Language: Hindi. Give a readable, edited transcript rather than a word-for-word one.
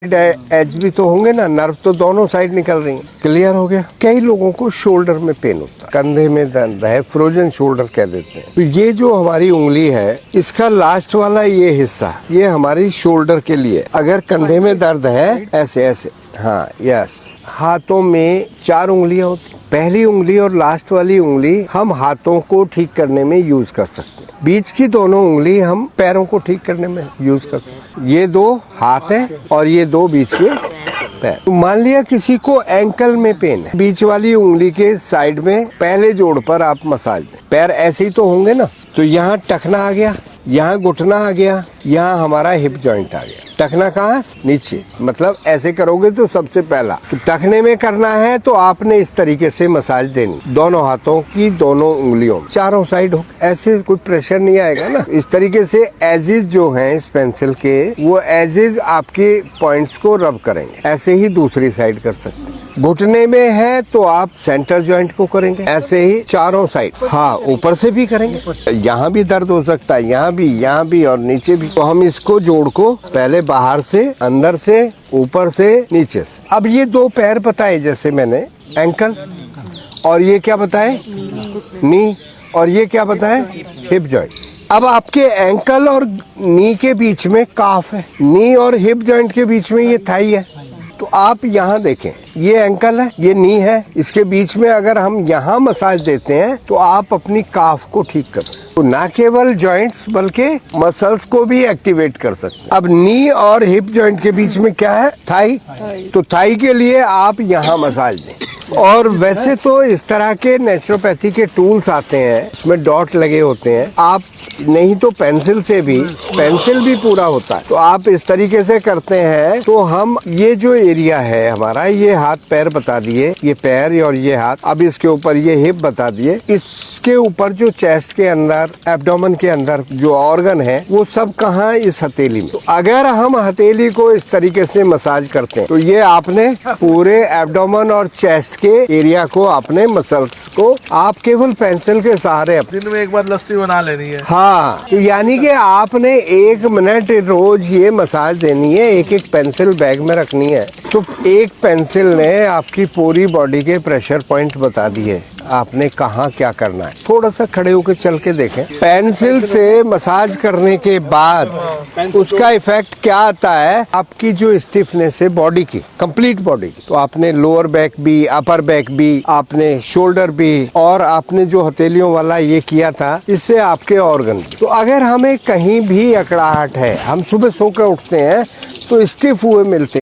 एज भी तो होंगे ना, नर्व तो दोनों साइड निकल रही हैं। क्लियर हो गया। कई लोगों को शोल्डर में पेन होता है, कंधे में दर्द है, फ्रोजन शोल्डर कह देते हैं। तो ये जो हमारी उंगली है, इसका लास्ट वाला ये हिस्सा, ये हमारी शोल्डर के लिए। अगर कंधे में दर्द है, ऐसे ऐसे, हाँ यस। हाथों में 4 उंगलियां होती, पहली उंगली और लास्ट वाली उंगली हम हाथों को ठीक करने में यूज कर सकते हैं। बीच की दोनों उंगली हम पैरों को ठीक करने में यूज कर सकते हैं। ये 2 हाथ हैं और ये 2 बीच के पैर। तो मान लिया किसी को एंकल में पेन है, बीच वाली उंगली के साइड में पहले जोड़ पर आप मसाज दें। पैर ऐसे ही तो होंगे ना, तो यहाँ टखना आ गया, यहाँ घुटना आ गया, यहाँ हमारा हिप जॉइंट आ गया। टखना कहाँ? नीचे, मतलब ऐसे करोगे तो सबसे पहला तो टखने में करना है, तो आपने इस तरीके से मसाज देनी, दोनों हाथों की दोनों उंगलियों चारों साइड हो। ऐसे कोई प्रेशर नहीं आएगा ना। इस तरीके से एजेस जो हैं इस पेंसिल के, वो एजेस आपके पॉइंट्स को रब करेंगे। ऐसे ही दूसरी साइड कर सकते हैं। घुटने में है तो आप सेंटर जॉइंट को करेंगे, ऐसे ही चारों साइड। हाँ, ऊपर से भी करेंगे, यहाँ भी दर्द हो सकता है, यहाँ भी और नीचे भी। तो हम इसको जोड़ को पहले बाहर से, अंदर से, ऊपर से, नीचे से। अब ये 2 पैर बताए, जैसे मैंने एंकल, और ये क्या बताए? नी, और ये क्या बताए? Hip joint. अब आपके एंकल और नी के बीच में काफ है, नी और हिप जॉइंट के बीच में ये थाई है। तो आप यहाँ देखें, ये एंकल है, ये नी है, इसके बीच में अगर हम यहाँ मसाज देते हैं तो आप अपनी काफ को ठीक कर सकते हैं। तो ना केवल जॉइंट्स बल्कि मसल्स को भी एक्टिवेट कर सकते हैं। अब नी और हिप जॉइंट के बीच में क्या है? थाई। तो थाई के लिए आप यहाँ मसाज दें। और वैसे तो इस तरह के नेचुरोपैथी के टूल्स आते हैं, उसमें डॉट लगे होते हैं। आप नहीं तो पेंसिल से भी, पेंसिल भी पूरा होता है, तो आप इस तरीके से करते हैं। तो हम ये जो एरिया है हमारा, ये हाथ पैर बता दिए, ये पैर और ये हाथ, अब इसके ऊपर ये हिप बता दिए, इसके ऊपर जो चेस्ट के अंदर, एब्डोमेन के अंदर जो ऑर्गन है, वो सब कहाँ? इस हथेली में। तो अगर हम हथेली को इस तरीके से मसाज करते हैं तो ये आपने पूरे एब्डोमेन और चेस्ट के एरिया को, अपने मसल्स को आप केवल पेंसिल के सहारे दिन में एक बार लस्सी बना लेनी है। हाँ, तो यानी कि आपने 1 मिनट रोज ये मसाज देनी है, एक पेंसिल बैग में रखनी है। तो एक पेंसिल ने आपकी पूरी बॉडी के प्रेशर पॉइंट बता दिए, आपने कहाँ क्या करना है। थोड़ा सा खड़े होकर चल के देखें। पेंसिल से मसाज करने के बाद उसका इफेक्ट क्या आता है? आपकी जो स्टिफनेस है बॉडी की, कंप्लीट बॉडी की, तो आपने लोअर बैक भी, अपर बैक भी, आपने शोल्डर भी, और आपने जो हथेलियों वाला ये किया था, इससे आपके ऑर्गन भी। तो अगर हमें कहीं भी अकड़ाहट है, हम सुबह सो कर उठते हैं तो स्टिफ हुए मिलते हैं।